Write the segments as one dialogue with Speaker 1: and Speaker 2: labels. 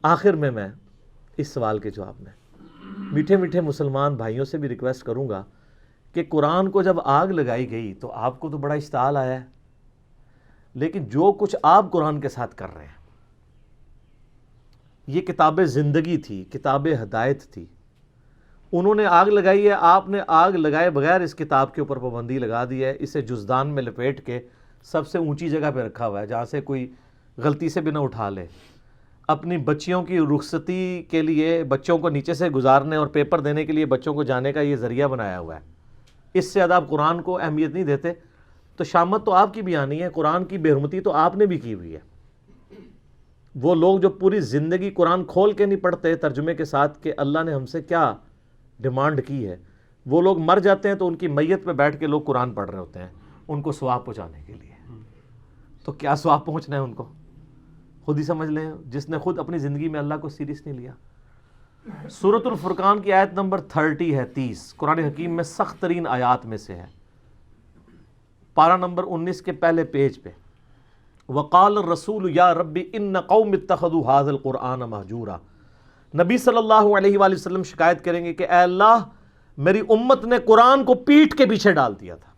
Speaker 1: آخر میں اس سوال کے جواب میں میٹھے میٹھے مسلمان بھائیوں سے بھی ریکویسٹ کروں گا کہ قرآن کو جب آگ لگائی گئی تو آپ کو تو بڑا اشتعال آیا ہے، لیکن جو کچھ آپ قرآن کے ساتھ کر رہے ہیں، یہ کتاب زندگی تھی، کتاب ہدایت تھی، انہوں نے آگ لگائی ہے، آپ نے آگ لگائے بغیر اس کتاب کے اوپر پابندی لگا دی ہے، اسے جزدان میں لپیٹ کے سب سے اونچی جگہ پہ رکھا ہوا ہے جہاں سے کوئی غلطی سے بھی نہ اٹھا لے، اپنی بچیوں کی رخصتی کے لیے بچوں کو نیچے سے گزارنے اور پیپر دینے کے لیے بچوں کو جانے کا یہ ذریعہ بنایا ہوا ہے، اس سے زیادہ آپ قرآن کو اہمیت نہیں دیتے، تو شامت تو آپ کی بھی آنی ہے، قرآن کی بے حرمتی تو آپ نے بھی کی ہوئی ہے۔ وہ لوگ جو پوری زندگی قرآن کھول کے نہیں پڑھتے ترجمے کے ساتھ کہ اللہ نے ہم سے کیا ڈیمانڈ کی ہے، وہ لوگ مر جاتے ہیں تو ان کی میت پہ بیٹھ کے لوگ قرآن پڑھ رہے ہوتے ہیں ان کو ثواب پہنچانے کے لیے، تو کیا ثواب پہنچنا ہے ان کو خود ہی سمجھ لیں، جس نے خود اپنی زندگی میں اللہ کو سیریس نہیں لیا۔ سورۃ الفرقان کی آیت نمبر 30 ہے، 30 قرآن حکیم میں سخت ترین آیات میں سے ہے، پارہ نمبر 19 کے پہلے پیج پہ، وقال الرسول یا رب ان قوم اتخذوا هذا القرآن مہجورا۔ نبی صلی اللہ علیہ وآلہ وسلم شکایت کریں گے کہ اے اللہ میری امت نے قرآن کو پیٹھ کے پیچھے ڈال دیا تھا۔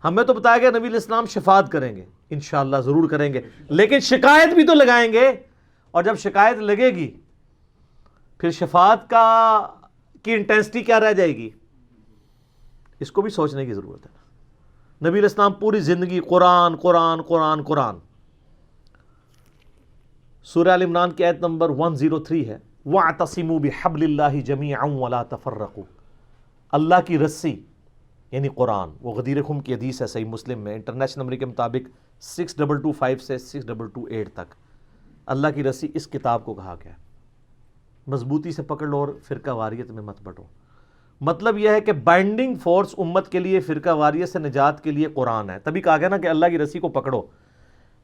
Speaker 1: ہمیں تو بتایا گیا نبی علیہ السلام شفاعت کریں گے، انشاءاللہ ضرور کریں گے، لیکن شکایت بھی تو لگائیں گے، اور جب شکایت لگے گی پھر شفاعت کی انٹینسٹی کیا رہ جائے گی، اس کو بھی سوچنے کی ضرورت ہے۔ نبی علیہ السلام پوری زندگی قرآن قرآن قرآن قرآن۔ سورہ ال عمران کی آیت نمبر 103 ہے، وَاعْتَصِمُوا بِحَبْلِ اللَّهِ جَمِيعًا وَلَا تَفَرَّقُوا۔ اللہ کی رسی یعنی قرآن، وہ غدیر خم کی حدیث ہے صحیح مسلم میں، انٹرنیشنل نمبر کے مطابق 6225 سے 6228 تک، اللہ کی رسی اس کتاب کو کہا گیا، مضبوطی سے پکڑ لو اور فرقہ واریت میں مت بٹو۔ مطلب یہ ہے کہ بائنڈنگ فورس امت کے لیے فرقہ واریت سے نجات کے لیے قرآن ہے، تبھی کہا گیا نا کہ اللہ کی رسی کو پکڑو،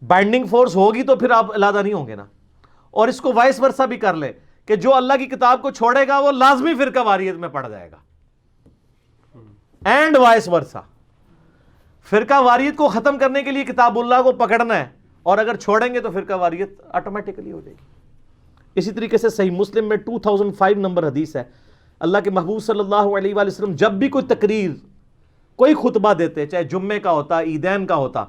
Speaker 1: بائنڈنگ فورس ہوگی تو پھر آپ علیحدہ نہیں ہوں گے نا۔ اور اس کو وائس ورثہ بھی کر لے کہ جو اللہ کی کتاب کو چھوڑے گا وہ لازمی فرقہ واریت میں پڑ جائے گا، اینڈ وائس ورثہ۔ فرقہ واریت کو ختم کرنے کے لیے کتاب اللہ کو پکڑنا ہے، اور اگر چھوڑیں گے تو فرقہ واریت آٹومیٹکلی ہو جائے گی۔ اسی طریقے سے صحیح مسلم میں 2005 نمبر حدیث ہے، اللہ کے محبوب صلی اللہ علیہ وآلہ وسلم جب بھی کوئی تقریر کوئی خطبہ دیتے، چاہے جمعے کا ہوتا عیدین کا ہوتا،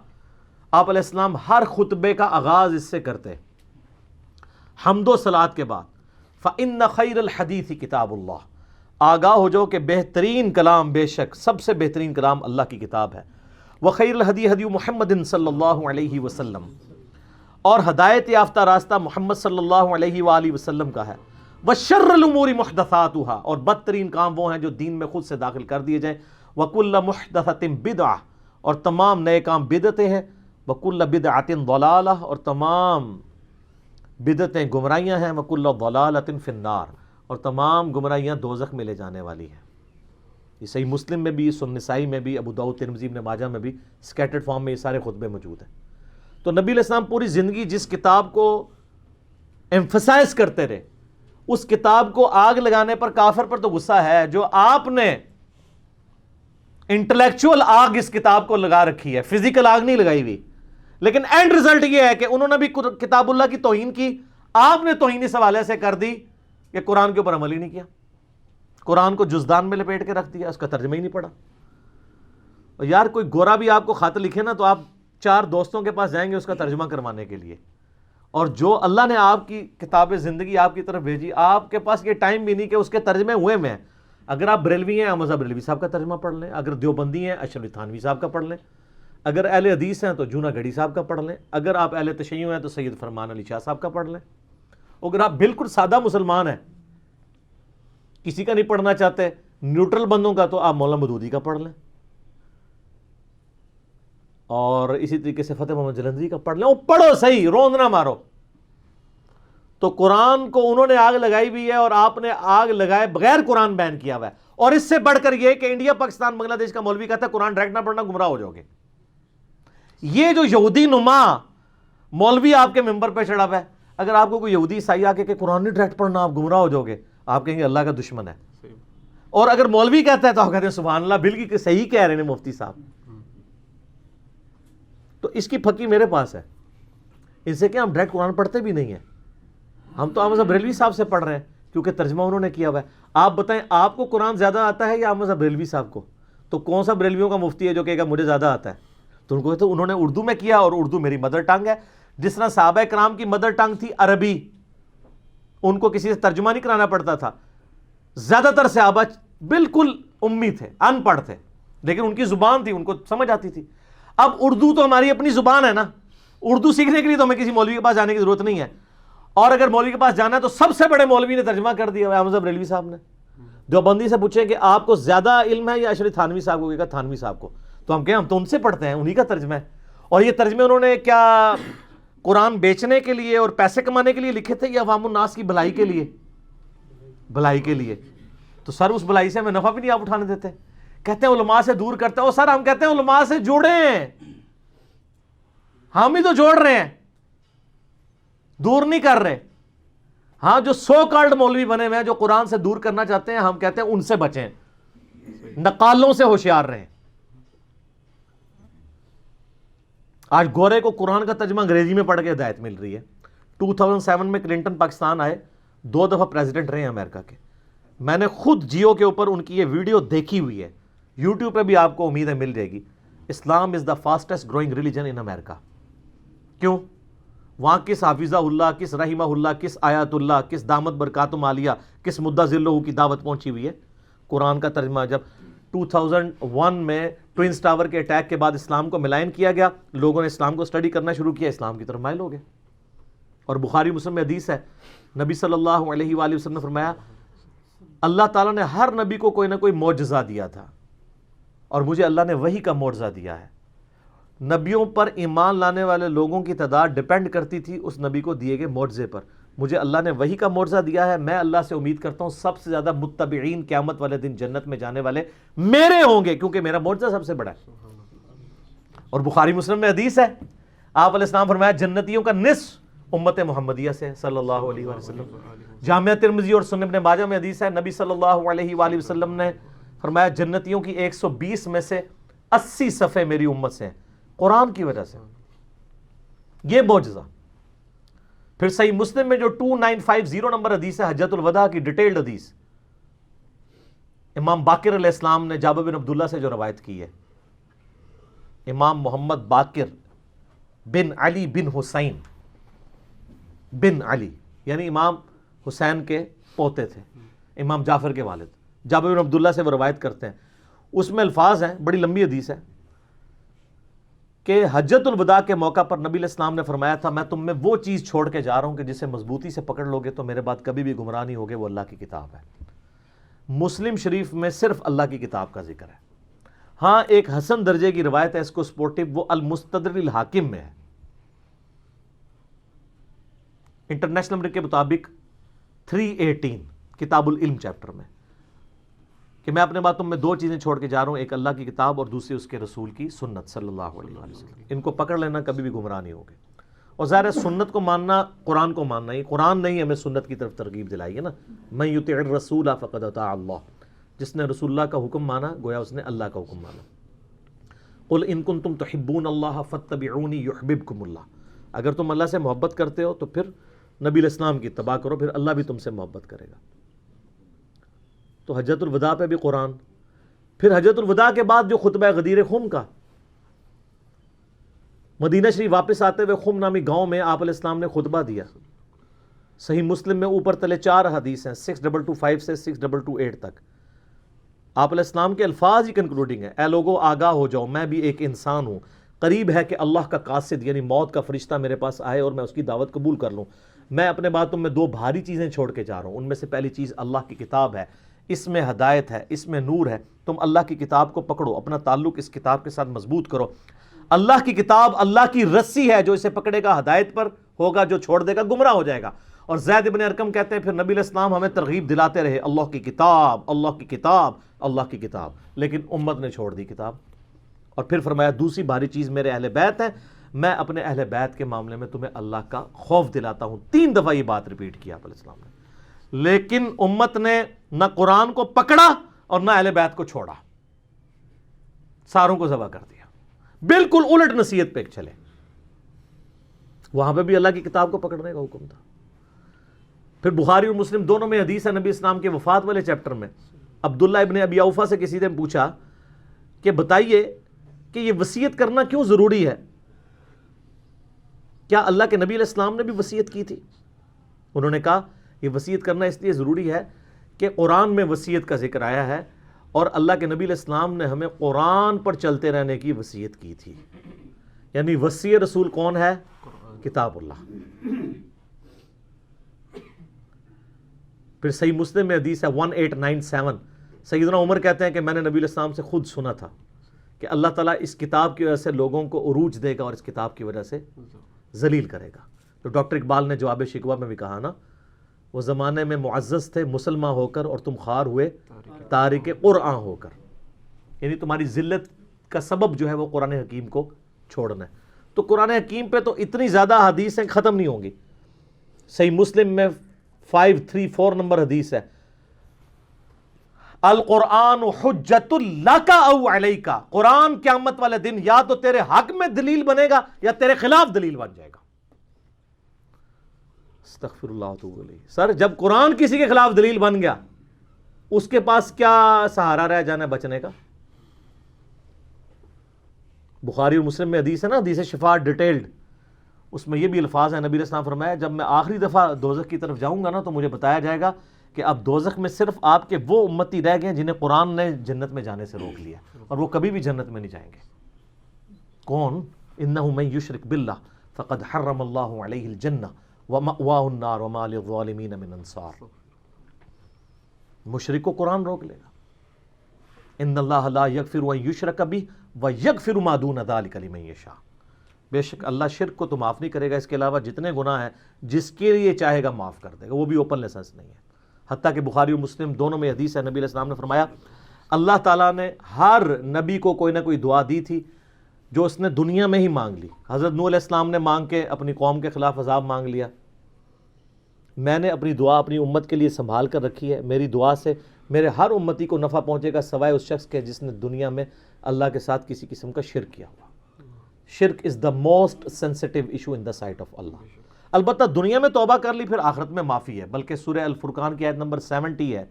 Speaker 1: آپ علیہ السلام ہر خطبے کا آغاز اس سے کرتے، حمد و صلات کے بعد، فَإِنَّ خَيْرَ الْحَدِيثِ کتاب اللہ، آگاہ ہو جاؤ کہ بہترین کلام، بے شک سب سے بہترین کلام اللہ کی کتاب ہے، وَخَيْرُ الْهَدِي هَدِيُّ مُحَمَّدٍ صلی اللہ علیہ وسلم، اور ہدایت یافتہ راستہ محمد صلی اللہ علیہ وآلہ وسلم کا ہے، وَشَرُّ الْأُمُورِ مُحْدَثَاتُهَا، اور بدترین کام وہ ہیں جو دین میں خود سے داخل کر دیے جائیں، وَكُلَّ مُحْدَثَةٍ بِدْعَةٍ، اور تمام نئے کام بدعتیں ہیں، وَكُلَّ بِدْعَةٍ ضَلَالَةٍ، اور تمام بدعتیں گمراہیاں ہیں، وَكُلَّ ضَلَالَةٍ فِي النَّارِ، اور تمام گمراہیاں دوزخ میں لے جانے والی ہیں۔ یہ صحیح مسلم میں بھی، سنن نسائی میں بھی، ابو داؤد ترمذی ابن ماجہ میں بھی سکیٹرڈ فارم میں یہ سارے خطبے موجود ہیں۔ تو نبی علیہ السلام پوری زندگی جس کتاب کو ایمفسائز کرتے رہے، اس کتاب کو آگ لگانے پر کافر پر تو غصہ ہے جو آپ نے انٹلیکچول آگ اس کتاب کو لگا رکھی ہے، فزیکل آگ نہیں لگائی ہوئی، لیکن اینڈ رزلٹ یہ ہے کہ انہوں نے بھی کتاب اللہ کی توہین کی، آپ نے توہین اس حوالے سے کر دی کہ قرآن کے اوپر عمل ہی نہیں کیا، قرآن کو جزدان میں لپیٹ کے رکھ دیا، اس کا ترجمہ ہی نہیں پڑھا۔ اور یار کوئی گورا بھی آپ کو خط لکھے نا تو آپ 4 دوستوں کے پاس جائیں گے اس کا ترجمہ کروانے کے لیے، اور جو اللہ نے آپ کی کتاب زندگی آپ کی طرف بھیجی، آپ کے پاس یہ ٹائم بھی نہیں کہ اس کے ترجمے ہوئے میں، اگر آپ بریلوی ہیں احمد بریلوی صاحب کا ترجمہ پڑھ لیں، اگر دیوبندی ہیں اشرف علی تھانوی صاحب کا پڑھ لیں، اگر اہل حدیث ہیں تو جونا گڑھی صاحب کا پڑھ لیں، اگر آپ اہل تشیع ہیں تو سید فرمان علی شاہ صاحب کا پڑھ لیں، اگر آپ بالکل سادہ مسلمان ہیں، کسی کا نہیں پڑھنا چاہتے، نیوٹرل بندوں کا، تو آپ مولانا مودودی کا پڑھ لیں، اور اسی طریقے سے فتح محمد جلندری کا پڑھ لیں، وہ پڑھو صحیح، روند نہ مارو۔ تو قرآن کو انہوں نے آگ لگائی بھی ہے، اور آپ نے آگ لگائے بغیر قرآن بین کیا ہوا ہے، اور اس سے بڑھ کر یہ کہ انڈیا پاکستان بنگلہ دیش کا مولوی کہتا ہے قرآن ڈائریکٹ نہ پڑھنا گمراہ ہو جاؤ گے۔ یہ جو یہودی نما مولوی آپ کے ممبر پہ چڑھا ہوا ہے، اگر آپ کو کوئی یہودی عیسائی آ کے کہ قرآن نہیں ڈائریکٹ پڑھنا آپ گمراہ ہو جاؤ گے، آپ کہیں گے اللہ کا دشمن ہے، اور اگر مولوی کہتا ہے تو آپ کہتے ہیں سبحان اللہ بالکل صحیح کہہ رہے ہیں مفتی صاحب۔ تو اس کی پھکی میرے پاس ہے، ان سے کہ ہم ڈائریکٹ قرآن پڑھتے بھی نہیں ہیں, ہم تو احمد بریلوی صاحب سے پڑھ رہے ہیں کیونکہ ترجمہ انہوں نے کیا ہوا ہے. آپ بتائیں آپ کو قرآن زیادہ آتا ہے یا احمد بریلوی صاحب کو؟ تو کون سا بریلویوں کا مفتی ہے جو کہے گا مجھے زیادہ آتا ہے؟ تو ان کو تو انہوں نے اردو میں کیا, اور اردو میری مدر ٹنگ ہے. جس طرح صحابہ کرام کی مدر ٹنگ تھی عربی, ان کو کسی سے ترجمہ نہیں کرانا پڑتا تھا. زیادہ تر صحابہ بالکل امی تھے, ان پڑھ تھے, لیکن ان کی زبان تھی, ان کو سمجھ آتی تھی. اب اردو تو ہماری اپنی زبان ہے نا, اردو سیکھنے کے لیے تو ہمیں کسی مولوی کے پاس جانے کی ضرورت نہیں ہے. اور اگر مولوی کے پاس جانا ہے تو سب سے بڑے مولوی نے ترجمہ کر دیا احمد بریلوی صاحب نے. دیوبندی سے پوچھیں کہ آپ کو زیادہ علم ہے یا اشرف تھانوی صاحب کو, کہا تھانوی صاحب کو. تو ہم کہیں ہم تو ان سے پڑھتے ہیں, انہی کا ترجمہ ہے. اور یہ ترجمے انہوں نے کیا قرآن بیچنے کے لیے اور پیسے کمانے کے لیے لکھے تھے یا عوام الناس کی بھلائی کے لیے؟ بھلائی کے لیے. تو سر اس بھلائی سے ہمیں نفع بھی نہیں آپ اٹھانے دیتے. کہتے ہیں علماء سے دور کرتے ہیں. اور سر ہم کہتے ہیں علماء سے جوڑیں, ہم ہی تو جوڑ رہے ہیں, دور نہیں کر رہے. ہاں جو سو کالڈ مولوی بنے ہوئے ہیں جو قرآن سے دور کرنا چاہتے ہیں, ہم کہتے ہیں ان سے بچیں, نقالوں سے ہوشیار رہیں. آج گورے کو قرآن کا ترجمہ انگریزی میں پڑھ کے ہدایت مل رہی ہے. 2007 میں کلنٹن پاکستان آئے, 2 دفعہ پریزیڈنٹ رہے ہیں امریکہ کے. میں نے خود جیو کے اوپر ان کی یہ ویڈیو دیکھی ہوئی ہے, یوٹیوب پہ بھی آپ کو امید ہے مل جائے گی. اسلام از دا فاسٹسٹ گروئنگ ریلیجن ان امریکہ. کیوں؟ وہاں کس حافظہ اللہ, کس رحمہ اللہ, کس آیات اللہ, کس دامت برکاتم عالیہ, کس مدہ ذلہ کی دعوت پہنچی ہوئی ہے. قرآن کا ترجمہ جب 2001 میں ٹوئنس ٹاور کے اٹیک کے بعد اسلام کو ملائن کیا گیا, لوگوں نے اسلام کو اسٹڈی کرنا شروع کیا, اسلام کی طرف مائل ہو گئے. اور بخاری مسلم میں حدیث ہے, نبی صلی اللہ علیہ وآلہ وسلم نے فرمایا اللہ تعالیٰ نے ہر نبی کو کوئی نہ کوئی معجزہ دیا تھا, اور مجھے اللہ نے وحی کا معجزہ دیا ہے. نبیوں پر ایمان لانے والے لوگوں کی تعداد ڈیپینڈ کرتی تھی اس نبی کو دیے گئے معجزے پر. مجھے اللہ نے وحی کا معجزہ دیا ہے, میں اللہ سے امید کرتا ہوں سب سے زیادہ متبعین قیامت والے دن جنت میں جانے والے میرے ہوں گے, کیونکہ میرا معجزہ سب سے بڑا ہے. اور بخاری مسلم میں حدیث ہے, آپ علیہ السلام فرمایا جنتیوں کا نصف امت محمدیہ سے صلی اللہ علیہ وآلہ وسلم. جامعہ ترمذی اور سنن ابن ماجہ میں حدیث ہے, نبی صلی اللہ علیہ وآلہ وسلم نے فرمایا جنتیوں کی 120 میں سے 80 صفحے میری امت سے ہیں, قرآن کی وجہ سے. یہ معجزہ. پھر صحیح مسلم میں جو 2950 نمبر حدیث ہے, حجۃ الوداع کی ڈیٹیلڈ حدیث, امام باقر علیہ السلام نے جابر بن عبداللہ سے جو روایت کی ہے, امام محمد باقر بن علی بن حسین بن علی, یعنی امام حسین کے پوتے تھے, امام جعفر کے والد, جابر بن عبداللہ سے وہ روایت کرتے ہیں. اس میں الفاظ ہیں, بڑی لمبی حدیث ہے, کہ حجۃ الوداع کے موقع پر نبی علیہ السلام نے فرمایا تھا میں تم میں وہ چیز چھوڑ کے جا رہا ہوں کہ جسے مضبوطی سے پکڑ لوگے تو میرے بعد کبھی بھی گمراہ نہیں ہوگے, وہ اللہ کی کتاب ہے. مسلم شریف میں صرف اللہ کی کتاب کا ذکر ہے. ہاں ایک حسن درجے کی روایت ہے, اس کو سپورٹو, وہ المستدرک الحاکم میں ہے, انٹرنیشنل نمبر کے مطابق 318 کتاب العلم چیپٹر میں, کہ میں اپنے بعد تم میں 2 چیزیں چھوڑ کے جا رہا ہوں, ایک اللہ کی کتاب اور دوسری اس کے رسول کی سنت صلی اللہ علیہ وسلم. ان کو پکڑ لینا, کبھی بھی گمراہ نہیں ہوگے. اور ظاہر ہے سنت کو ماننا قرآن کو ماننا ہی, قرآن نہیں ہمیں سنت کی طرف ترغیب دلائی ہے نا. من یطع الرسول فقد اطاع اللہ, جس نے رسول اللہ کا حکم مانا گویا اس نے اللہ کا حکم مانا. قل ان کنتم تحبون اللہ فاتبعونی یحببکم اللہ, اگر تم اللہ سے محبت کرتے ہو تو پھر نبی علیہ السلام کی اتباع کرو, پھر اللہ بھی تم سے محبت کرے گا. تو حجۃ الوداع پہ بھی قرآن. پھر حجۃ الوداع کے بعد جو خطبہ غدیر خم کا, مدینہ شریف واپس آتے ہوئے خم نامی گاؤں میں آپ علیہ السلام نے خطبہ دیا. صحیح مسلم میں اوپر تلے 4 حدیث ہیں, 6225 سے 6228 تک. آپ علیہ السلام کے الفاظ ہی کنکلوڈنگ ہے, اے لوگو آگاہ ہو جاؤ, میں بھی ایک انسان ہوں, قریب ہے کہ اللہ کا قاصد یعنی موت کا فرشتہ میرے پاس آئے اور میں اس کی دعوت قبول کر لوں. میں اپنے بعد تم میں 2 بھاری چیزیں چھوڑ کے جا رہا ہوں, ان میں سے پہلی چیز اللہ کی کتاب ہے, اس میں ہدایت ہے, اس میں نور ہے. تم اللہ کی کتاب کو پکڑو, اپنا تعلق اس کتاب کے ساتھ مضبوط کرو. اللہ کی کتاب اللہ کی رسی ہے, جو اسے پکڑے گا ہدایت پر ہوگا, جو چھوڑ دے گا گمراہ ہو جائے گا. اور زید بن ارقم کہتے ہیں پھر نبی علیہ السلام ہمیں ترغیب دلاتے رہے, اللہ کی کتاب, اللہ کی کتاب, اللہ کی کتاب, لیکن امت نے چھوڑ دی کتاب. اور پھر فرمایا دوسری بھاری چیز میرے اہل بیت ہیں, میں اپنے اہل بیت کے معاملے میں تمہیں اللہ کا خوف دلاتا ہوں. 3 دفعہ یہ بات ریپیٹ کیا آپ علیہ السلام نے. لیکن امت نے نہ قرآن کو پکڑا اور نہ اہل بیت کو چھوڑا, ساروں کو ذبح کر دیا, بالکل الٹ نصیحت پہ چلے. وہاں پہ بھی اللہ کی کتاب کو پکڑنے کا حکم تھا. پھر بخاری اور مسلم دونوں میں حدیث ہے نبی اسلام کے وفات والے چیپٹر میں عبداللہ ابن ابی اوفا سے کسی نے پوچھا کہ بتائیے کہ یہ وصیت کرنا کیوں ضروری ہے, کیا اللہ کے نبی علیہ السلام نے بھی وصیت کی تھی؟ انہوں نے کہا یہ وصیت کرنا اس لیے ضروری ہے کہ قرآن میں وصیت کا ذکر آیا ہے اور اللہ کے نبی علیہ السلام نے ہمیں قرآن پر چلتے رہنے کی وصیت کی تھی. یعنی وصی رسول کون ہے؟ کتاب اللہ. پھر صحیح مسلم میں حدیث ہے 1897, سیدنا عمر کہتے ہیں کہ میں نے نبی علیہ السلام سے خود سنا تھا کہ اللہ تعالیٰ اس کتاب کی وجہ سے لوگوں کو عروج دے گا اور اس کتاب کی وجہ سے ذلیل کرے گا. تو ڈاکٹر اقبال نے جواب شکوہ میں بھی کہا نا, وہ زمانے میں معزز تھے مسلمان ہو کر اور تم خوار ہوئے تارک قرآن ہو کر. یعنی تمہاری ذلت کا سبب جو ہے وہ قرآن حکیم کو چھوڑنا ہے. تو قرآن حکیم پہ تو اتنی زیادہ حدیثیں ختم نہیں ہوں گی. صحیح مسلم میں 534 نمبر حدیث ہے, القرآن حجت لک او علیک, قرآن قیامت والے دن یا تو تیرے حق میں دلیل بنے گا یا تیرے خلاف دلیل بن جائے گا. استغفر اللہ واتوب الیہ. سر جب قرآن کسی کے خلاف دلیل بن گیا اس کے پاس کیا سہارا رہ جانا ہے بچنے کا؟ بخاری اور مسلم میں حدیث ہے نا, حدیث شفاعت ڈیٹیلڈ, اس میں یہ بھی الفاظ ہیں نبی علیہ السلام فرمایا جب میں آخری دفعہ دوزخ کی طرف جاؤں گا نا تو مجھے بتایا جائے گا کہ اب دوزخ میں صرف آپ کے وہ امتی رہ گئے جنہیں قرآن نے جنت میں جانے سے روک لیا اور وہ کبھی بھی جنت میں نہیں جائیں گے. کون؟ انہ من یشرک باللہ فقد حرم اللہ علیہ الجنہ ومأواہ النار وما للظالمین من انصار. مشرک کو قرآن روک لے گا. ان اللہ لا یغفر ان یشرک بہ ویغفر ما دون ذلک لمن یشاء. بے شک اللہ شرک کو تو معاف نہیں کرے گا, اس کے علاوہ جتنے گناہ ہیں جس کے لیے چاہے گا معاف کر دے گا, وہ بھی اوپن لائسنس نہیں ہے. حتیٰ کہ بخاری و مسلم دونوں میں حدیث ہے نبی علیہ السلام نے فرمایا اللہ تعالیٰ نے ہر نبی کو کوئی نہ کوئی دعا دی تھی جو اس نے دنیا میں ہی مانگ لی. حضرت نوح علیہ السلام نے مانگ کے اپنی قوم کے خلاف عذاب مانگ لیا. میں نے اپنی دعا اپنی امت کے لیے سنبھال کر رکھی ہے, میری دعا سے میرے ہر امتی کو نفع پہنچے گا سوائے اس شخص کے جس نے دنیا میں اللہ کے ساتھ کسی قسم کا شرک کیا ہوا. شرک is the most sensitive issue in the sight of اللہ. البتہ دنیا میں توبہ کر لی پھر آخرت میں معافی ہے, بلکہ سورہ الفرقان کی آیت نمبر 70 ہے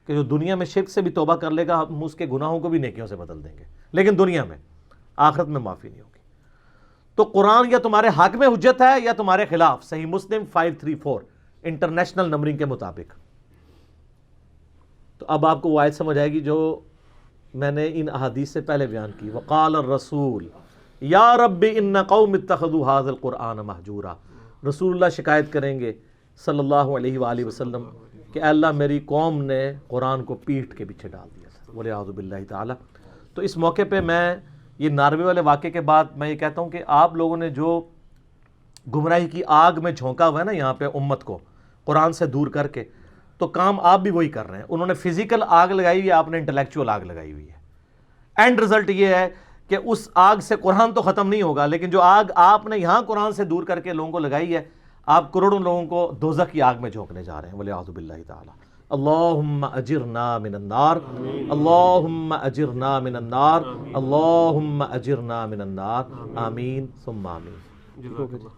Speaker 1: کہ جو دنیا میں شرک سے بھی توبہ کر لے گا ہم اس کے گناہوں کو بھی نیکیوں سے بدل دیں گے, لیکن دنیا میں, آخرت میں معافی نہیں ہوگی. تو قرآن یا تمہارے حق میں حجت ہے یا تمہارے خلاف. صحیح مسلم 534 انٹرنیشنل نمبرنگ کے مطابق. تو اب آپ کو وہ آیت سمجھ آئے گی جو میں نے ان احادیث سے پہلے بیان کی. وقال الرسول یا رب ان قوم اتخذوا هذا القرآن مہجورا. رسول اللہ شکایت کریں گے صلی اللہ علیہ وآلہ وسلم کہ اے اللہ میری قوم نے قرآن کو پیٹھ کے پیچھے ڈال دیا تھا, والعیاذ باللہ تعالی. تو اس موقع پہ میں یہ ناروے والے واقعے کے بعد میں یہ کہتا ہوں کہ آپ لوگوں نے جو گمراہی کی آگ میں جھونکا ہوا ہے نا یہاں پہ امت کو قرآن سے دور کر کے, تو کام آپ بھی وہی کر رہے ہیں. انہوں نے فزیکل آگ لگائی ہوئی ہے, آپ نے انٹلیکچوئل آگ لگائی ہوئی ہے. اینڈ رزلٹ یہ ہے کہ اس آگ سے قرآن تو ختم نہیں ہوگا, لیکن جو آگ آپ نے یہاں قرآن سے دور کر کے لوگوں کو لگائی ہے آپ کروڑوں لوگوں کو دوزخ کی آگ میں جھونکنے جا رہے ہیں, والعیاذ باللہ تعالی. اللہم اجرنا من النار, اللہم اجرنا من النار, اللہم اجرنا من النار, آمین ثم آمین.